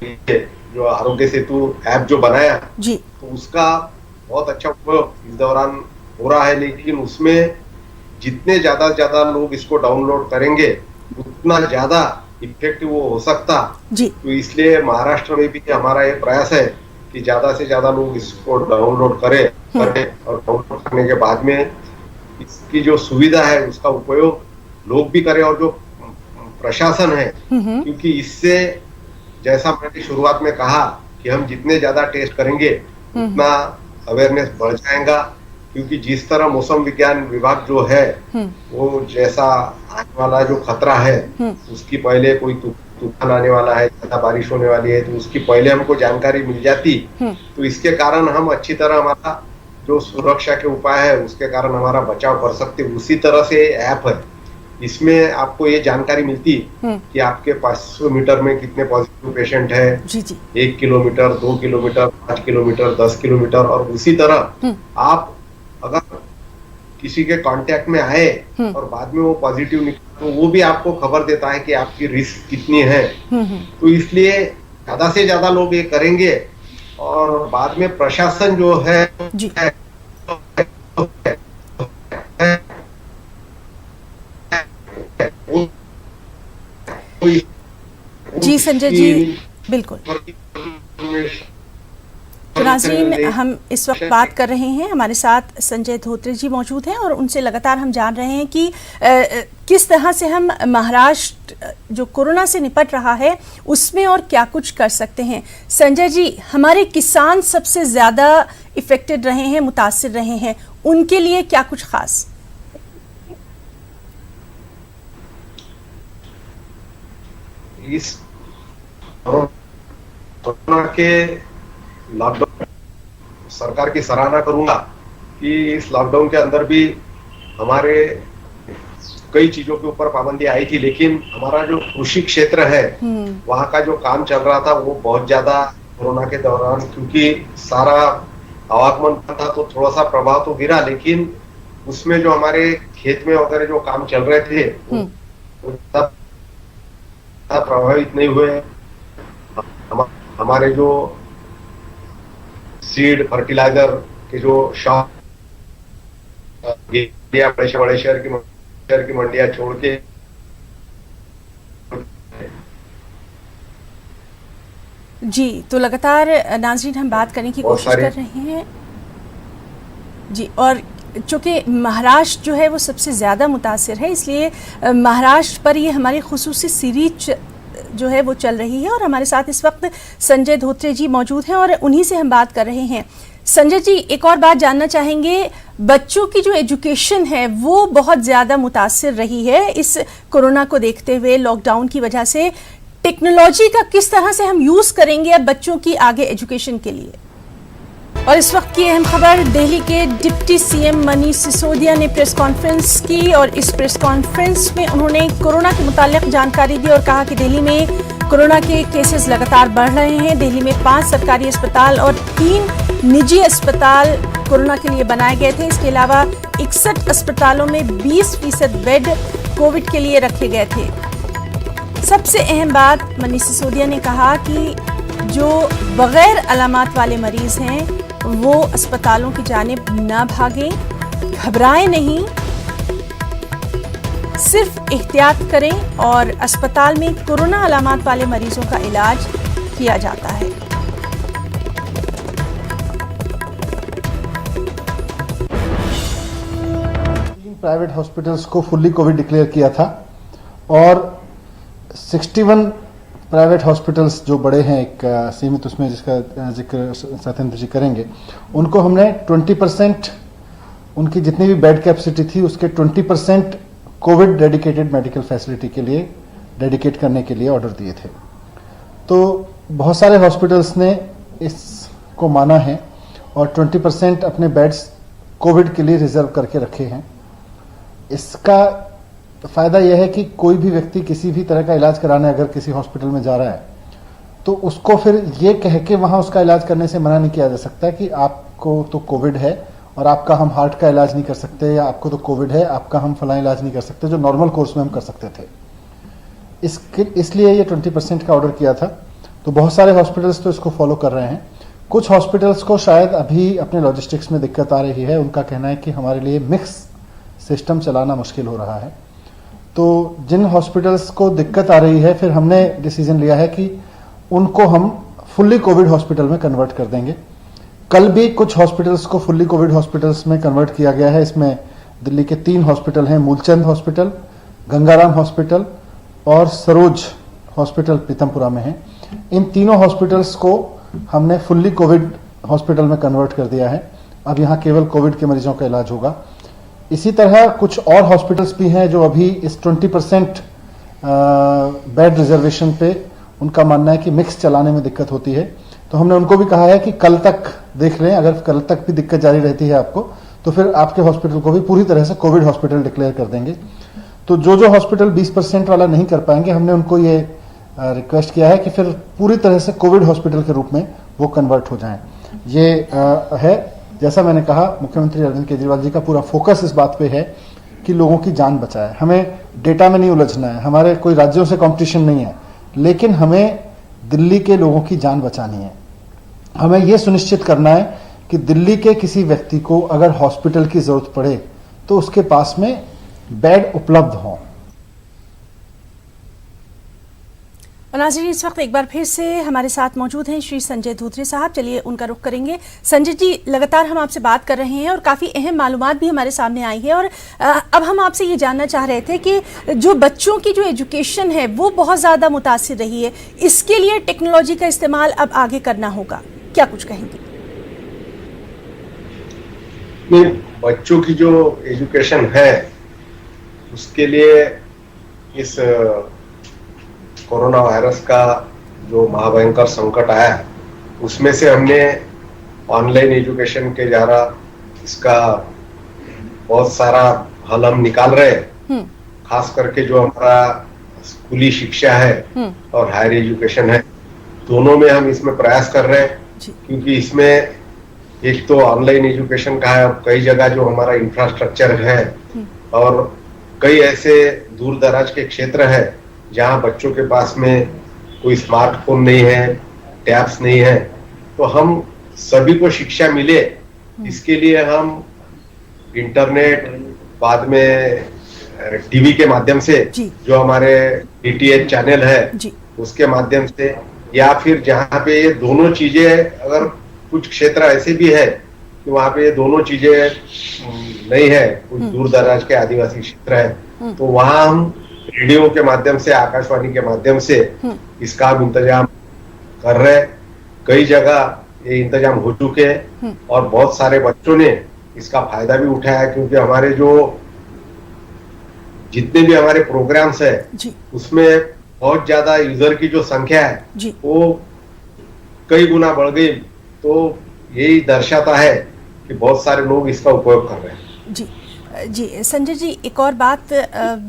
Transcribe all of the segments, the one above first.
जो आरोग्य सेतु ऐप जो बनाया, जी। तो उसका बहुत अच्छा उपयोग इस दौरान हो रहा है, लेकिन उसमें जितने ज्यादा से ज्यादा लोग इसको डाउनलोड करेंगे उतना ज्यादा इफेक्टिव वो हो सकता। जी। तो इसलिए महाराष्ट्र में भी हमारा ये प्रयास है कि ज्यादा से ज्यादा लोग इसको डाउनलोड करें करें और डाउनलोड करने के बाद में इसकी जो सुविधा है उसका उपयोग लोग भी करें, और जो प्रशासन है, क्योंकि इससे जैसा मैंने शुरुआत में कहा कि हम जितने ज्यादा टेस्ट करेंगे उतना अवेयरनेस बढ़ जाएगा, क्योंकि जिस तरह मौसम विज्ञान विभाग जो है वो जैसा आने वाला जो खतरा है उसकी पहले कोई तूफान आने वाला है, ज्यादा बारिश होने वाली है, तो उसकी पहले हमको जानकारी मिल जाती, तो इसके कारण हम अच्छी तरह हमारा जो सुरक्षा के उपाय है उसके कारण हमारा बचाव कर सकते। उसी तरह से ऐप है, इसमें आपको ये जानकारी मिलती कि आपके 500 मीटर में कितने पॉजिटिव पेशेंट है, जी जी। 1 किलोमीटर, 2 किलोमीटर, 5 किलोमीटर, 10 किलोमीटर, और उसी तरह आप अगर किसी के कांटेक्ट में आए और बाद में वो पॉजिटिव निकला तो वो भी आपको खबर देता है कि आपकी रिस्क कितनी है। तो इसलिए ज्यादा से ज्यादा लोग ये करेंगे, और बाद में प्रशासन जो है जी। जी संजय जी, बिल्कुल। तो नाज़रीन, हम इस वक्त बात कर रहे हैं, हमारे साथ संजय धोत्रे जी मौजूद हैं और उनसे लगातार हम जान रहे हैं कि किस तरह से हम महाराष्ट्र जो कोरोना से निपट रहा है उसमें और क्या कुछ कर सकते हैं। संजय जी, हमारे किसान सबसे ज़्यादा इफेक्टेड रहे हैं, मुतासिर रहे हैं, उनके लिए क्या कुछ खास? इस कोरोना के लॉकडाउन सरकार की सराहना करूंगा कि इस लॉकडाउन के अंदर भी हमारे कई चीजों के ऊपर पाबंदी आई थी, लेकिन हमारा जो कृषि क्षेत्र है वहां का जो काम चल रहा था वो बहुत ज्यादा कोरोना के दौरान, क्योंकि सारा आवागमन था तो थोड़ा सा प्रभाव तो गिरा, लेकिन उसमें जो हमारे खेत में वगैरह जो काम चल रहे थे वो प्रभावित नहीं हुए। हमारे जो सीड फर्टिलाइजर के जो शॉप बड़े शहर की मंडियां छोड़ के जी, तो लगातार नाज़रीन हम बात करने की कोशिश कर रहे हैं जी। और चूँकि महाराष्ट्र जो है वो सबसे ज़्यादा मुतासिर है, इसलिए महाराष्ट्र पर ये हमारी खुसूसी सीरीज जो है वो चल रही है और हमारे साथ इस वक्त संजय धोत्रे जी मौजूद हैं और उन्हीं से हम बात कर रहे हैं। संजय जी, एक और बात जानना चाहेंगे, बच्चों की जो एजुकेशन है वो बहुत ज़्यादा मुतासिर रही है इस कोरोना को देखते हुए, लॉकडाउन की वजह से। टेक्नोलॉजी का किस तरह से हम यूज़ करेंगे अब बच्चों की आगे एजुकेशन के लिए? और इस वक्त की अहम खबर, दिल्ली के डिप्टी सीएम मनीष सिसोदिया ने प्रेस कॉन्फ्रेंस की और इस प्रेस कॉन्फ्रेंस में उन्होंने कोरोना के मुतालिक जानकारी दी और कहा कि दिल्ली में कोरोना के केसेस लगातार बढ़ रहे हैं। दिल्ली में 5 सरकारी अस्पताल और 3 निजी अस्पताल कोरोना के लिए बनाए गए थे। इसके अलावा 61 अस्पतालों में 20% बेड कोविड के लिए रखे गए थे। सबसे अहम बात, मनीष सिसोदिया ने कहा कि जो बगैर अलामात वाले मरीज हैं वो अस्पतालों की जानिब ना भागें, घबराएं नहीं, सिर्फ एहतियात करें और अस्पताल में कोरोना अलामात वाले मरीजों का इलाज किया जाता है। प्राइवेट हॉस्पिटल्स को फुल्ली कोविड डिक्लेयर किया था और 61 प्राइवेट हॉस्पिटल्स जो बड़े हैं एक सीमित उसमें जिसका जिक्र सत्येंद्र जी करेंगे, उनको हमने 20% उनकी जितनी भी बेड कैपेसिटी थी उसके 20% कोविड डेडिकेटेड मेडिकल फैसिलिटी के लिए डेडिकेट करने के लिए ऑर्डर दिए थे। तो बहुत सारे हॉस्पिटल्स ने इसको माना है और 20% अपने बेड्स कोविड के लिए रिजर्व करके रखे हैं। इसका फायदा यह है कि कोई भी व्यक्ति किसी भी तरह का इलाज कराने अगर किसी हॉस्पिटल में जा रहा है तो उसको फिर ये कह के वहां उसका इलाज करने से मना नहीं किया जा सकता कि आपको तो कोविड है और आपका हम हार्ट का इलाज नहीं कर सकते, या आपको तो कोविड है आपका हम फलां इलाज नहीं कर सकते, जो नॉर्मल कोर्स में हम कर सकते थे। इसलिए ये 20% का ऑर्डर किया था। तो बहुत सारे हॉस्पिटल्स तो इसको फॉलो कर रहे हैं। कुछ हॉस्पिटल्स को शायद अभी अपने लॉजिस्टिक्स में दिक्कत आ रही है। उनका कहना है कि हमारे लिए मिक्स सिस्टम चलाना मुश्किल हो रहा है। तो जिन हॉस्पिटल्स को दिक्कत आ रही है, फिर हमने डिसीजन लिया है कि उनको हम फुल्ली कोविड हॉस्पिटल में कन्वर्ट कर देंगे। कल भी कुछ हॉस्पिटल्स को फुल्ली कोविड हॉस्पिटल्स में कन्वर्ट किया गया है। इसमें दिल्ली के 3 हॉस्पिटल हैं, मूलचंद हॉस्पिटल, गंगाराम हॉस्पिटल और सरोज हॉस्पिटल पीतमपुरा में है। इन तीनों हॉस्पिटल्स को हमने फुल्ली कोविड हॉस्पिटल में कन्वर्ट कर दिया है। अब यहाँ केवल कोविड के मरीजों का इलाज होगा। इसी तरह कुछ और हॉस्पिटल्स भी हैं जो अभी इस 20% बेड रिजर्वेशन पे उनका मानना है कि मिक्स चलाने में दिक्कत होती है। तो हमने उनको भी कहा है कि कल तक देख लें, अगर कल तक भी दिक्कत जारी रहती है आपको, तो फिर आपके हॉस्पिटल को भी पूरी तरह से कोविड हॉस्पिटल डिक्लेयर कर देंगे। तो जो हॉस्पिटल 20% वाला नहीं कर पाएंगे, हमने उनको ये रिक्वेस्ट किया है कि फिर पूरी तरह से कोविड हॉस्पिटल के रूप में वो कन्वर्ट हो जाएं। ये है, जैसा मैंने कहा, मुख्यमंत्री अरविंद केजरीवाल जी का पूरा फोकस इस बात पे है कि लोगों की जान बचाए। हमें डेटा में नहीं उलझना है, हमारे कोई राज्यों से कंपटीशन नहीं है, लेकिन हमें दिल्ली के लोगों की जान बचानी है। हमें यह सुनिश्चित करना है कि दिल्ली के किसी व्यक्ति को अगर हॉस्पिटल की जरूरत पड़े तो उसके पास में बेड उपलब्ध हो। नाज़रीन, इस वक्त एक बार फिर से हमारे साथ मौजूद हैं श्री संजय धोत्रे साहब। चलिए उनका रुख करेंगे। संजय जी, लगातार हम आपसे बात कर रहे हैं और काफ़ी अहम मालूमात भी हमारे सामने आई है, और अब हम आपसे ये जानना चाह रहे थे कि जो बच्चों की जो एजुकेशन है वो बहुत ज़्यादा मुतासिर रही है, इसके लिए टेक्नोलॉजी का इस्तेमाल अब आगे करना होगा, क्या कुछ कहेंगे? नहीं, बच्चों की जो एजुकेशन है उसके लिए इस कोरोना वायरस का जो महाभयंकर संकट आया, उसमें से हमने ऑनलाइन एजुकेशन के द्वारा इसका बहुत सारा हल हम निकाल रहे हैं। खास करके जो हमारा स्कूली शिक्षा है और हायर एजुकेशन है, दोनों में हम इसमें प्रयास कर रहे हैं। क्योंकि इसमें एक तो ऑनलाइन एजुकेशन का है, कई जगह जो हमारा इंफ्रास्ट्रक्चर है और कई ऐसे दूर दराज के क्षेत्र है जहां बच्चों के पास में कोई स्मार्टफोन नहीं है, टैब्स नहीं है। तो हम सभी को शिक्षा मिले, इसके लिए हम इंटरनेट, बाद में टीवी के माध्यम से, जो हमारे डीटीएच चैनल है उसके माध्यम से, या फिर जहां पे ये दोनों चीजें, अगर कुछ क्षेत्र ऐसे भी है कि वहां पे ये दोनों चीजें नहीं है, कुछ दूर दराज के आदिवासी क्षेत्र है, तो वहां हम रेडियो के माध्यम से, आकाशवाणी के माध्यम से इसका हम इंतजाम कर रहे हैं। कई जगह ये इंतजाम हो चुके हैं और बहुत सारे बच्चों ने इसका फायदा भी उठाया, क्योंकि हमारे जो जितने भी हमारे प्रोग्राम्स है उसमें बहुत ज्यादा यूजर की जो संख्या है वो कई गुना बढ़ गई। तो यही दर्शाता है कि बहुत सारे लोग इसका उपयोग कर रहे हैं। जी संजय जी, एक और बात,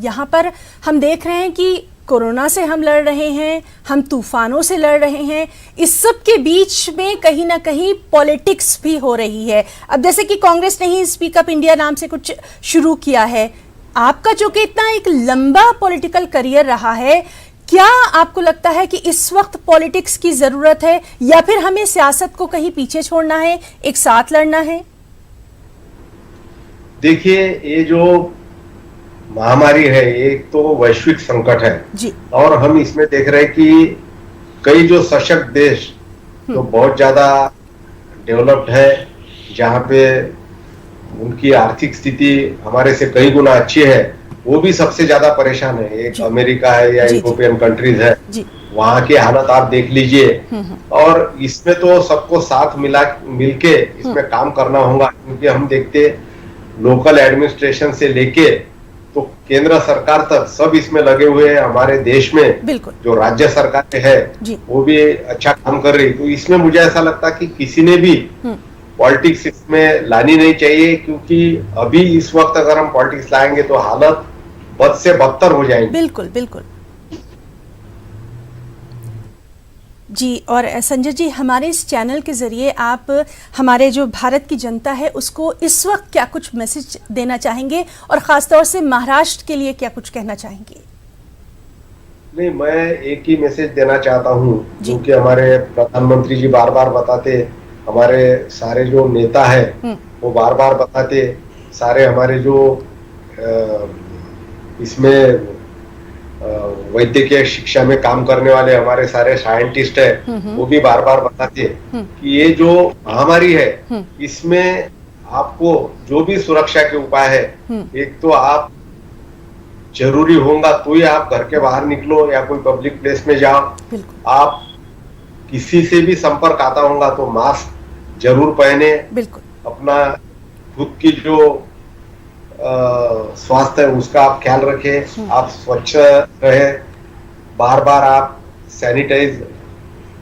यहाँ पर हम देख रहे हैं कि कोरोना से हम लड़ रहे हैं, हम तूफानों से लड़ रहे हैं, इस सब के बीच में कहीं ना कहीं पॉलिटिक्स भी हो रही है। अब जैसे कि कांग्रेस ने ही स्पीक अप इंडिया नाम से कुछ शुरू किया है। आपका जो कि इतना एक लंबा पॉलिटिकल करियर रहा है, क्या आपको लगता है कि इस वक्त पॉलिटिक्स की जरूरत है या फिर हमें सियासत को कहीं पीछे छोड़ना है, एक साथ लड़ना है? देखिए, ये जो महामारी है एक तो वैश्विक संकट है जी। और हम इसमें देख रहे हैं कि कई जो सशक्त देश तो बहुत ज्यादा डेवलप्ड है, जहाँ पे उनकी आर्थिक स्थिति हमारे से कई गुना अच्छी है, वो भी सबसे ज्यादा परेशान है। एक अमेरिका है या यूरोपियन कंट्रीज है, वहाँ की हालत आप देख लीजिए। और इसमें तो सबको साथ मिलके इसमें काम करना होगा, क्योंकि हम देखते लोकल एडमिनिस्ट्रेशन से लेके तो केंद्र सरकार तक सब इसमें लगे हुए हैं। हमारे देश में जो राज्य सरकार है वो भी अच्छा काम कर रही। तो इसमें मुझे ऐसा लगता कि किसी ने भी पॉलिटिक्स इसमें लानी नहीं चाहिए, क्योंकि अभी इस वक्त अगर हम पॉलिटिक्स लाएंगे तो हालत बद से बदतर हो जाएगी। बिल्कुल बिल्कुल जी। और संजय जी, हमारे इस चैनल के जरिए आप हमारे जो भारत की जनता है उसको इस वक्त क्या कुछ मैसेज देना चाहेंगे और खासतौर से महाराष्ट्र के लिए क्या कुछ कहना चाहेंगे? नहीं, मैं एक ही मैसेज देना चाहता हूँ, जो कि हमारे प्रधानमंत्री जी बार बार बताते, हमारे सारे जो नेता है वो बार बार बताते, सारे हमारे जो इसमें वैद्यकीय शिक्षा में काम करने वाले हमारे सारे साइंटिस्ट है, वो भी बार बार बताते कि ये जो महामारी है इसमें आपको जो भी सुरक्षा के उपाय है, एक तो आप जरूरी होगा तो ही आप घर के बाहर निकलो या कोई पब्लिक प्लेस में जाओ। आप किसी से भी संपर्क आता होगा तो मास्क जरूर पहने। अपना खुद की जो स्वास्थ्य है उसका आप ख्याल रखें, आप स्वच्छ रहे, बार बार आप सैनिटाइज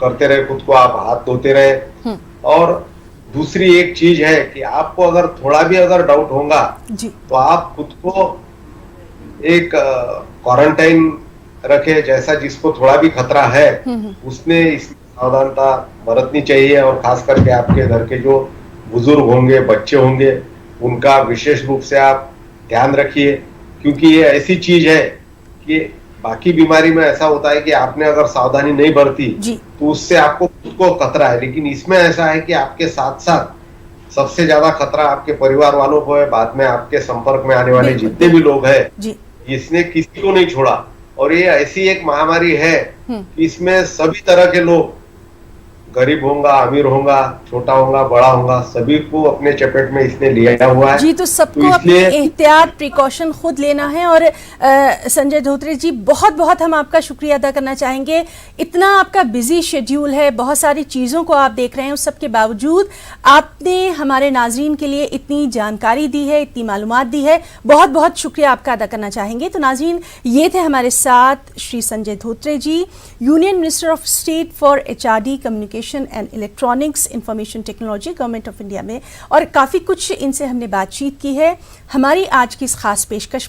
करते रहे खुद को, आप हाथ धोते रहे। और दूसरी एक चीज है कि आपको अगर थोड़ा भी अगर डाउट होगा तो आप खुद को एक क्वारंटाइन रखे, जैसा जिसको थोड़ा भी खतरा है उसने इस सावधानता बरतनी चाहिए। और खास करके आपके घर के जो बुजुर्ग होंगे, बच्चे होंगे, उनका विशेष रूप से आप ध्यान रखिए, क्योंकि ये ऐसी चीज है कि बाकी बीमारी में ऐसा होता है कि आपने अगर सावधानी नहीं बरती तो उससे आपको खुद को खतरा है, लेकिन इसमें ऐसा है कि आपके साथ साथ सबसे ज्यादा खतरा आपके परिवार वालों को है, बाद में आपके संपर्क में आने वाले जितने भी लोग हैं, इसने किसी को नहीं छोड़ा। और ये ऐसी एक महामारी है कि इसमें सभी तरह के लोग, गरीब होगा, अमीर होगा, छोटा होगा, बड़ा होगा, सभी को अपने चपेट में इसने लिया हुआ है। जी, तो सबको अपनी एहतियात, प्रिकॉशन खुद लेना है। और संजय धोत्रे जी, बहुत बहुत हम आपका शुक्रिया अदा करना चाहेंगे। इतना आपका बिजी शेड्यूल है, बहुत सारी चीज़ों को आप देख रहे हैं, उस सब के बावजूद आपने हमारे नाजरीन के लिए इतनी जानकारी दी है, इतनी मालूमात दी है, बहुत बहुत शुक्रिया आपका अदा करना चाहेंगे। तो नाजरीन, ये थे हमारे साथ Shri Sanjay Dhotre ji, union minister of state for HRD, communication and electronics, information technology, government of India में। और काफ़ी कुछ इनसे हमने बातचीत की है हमारी आज की इस खास पेशकश में।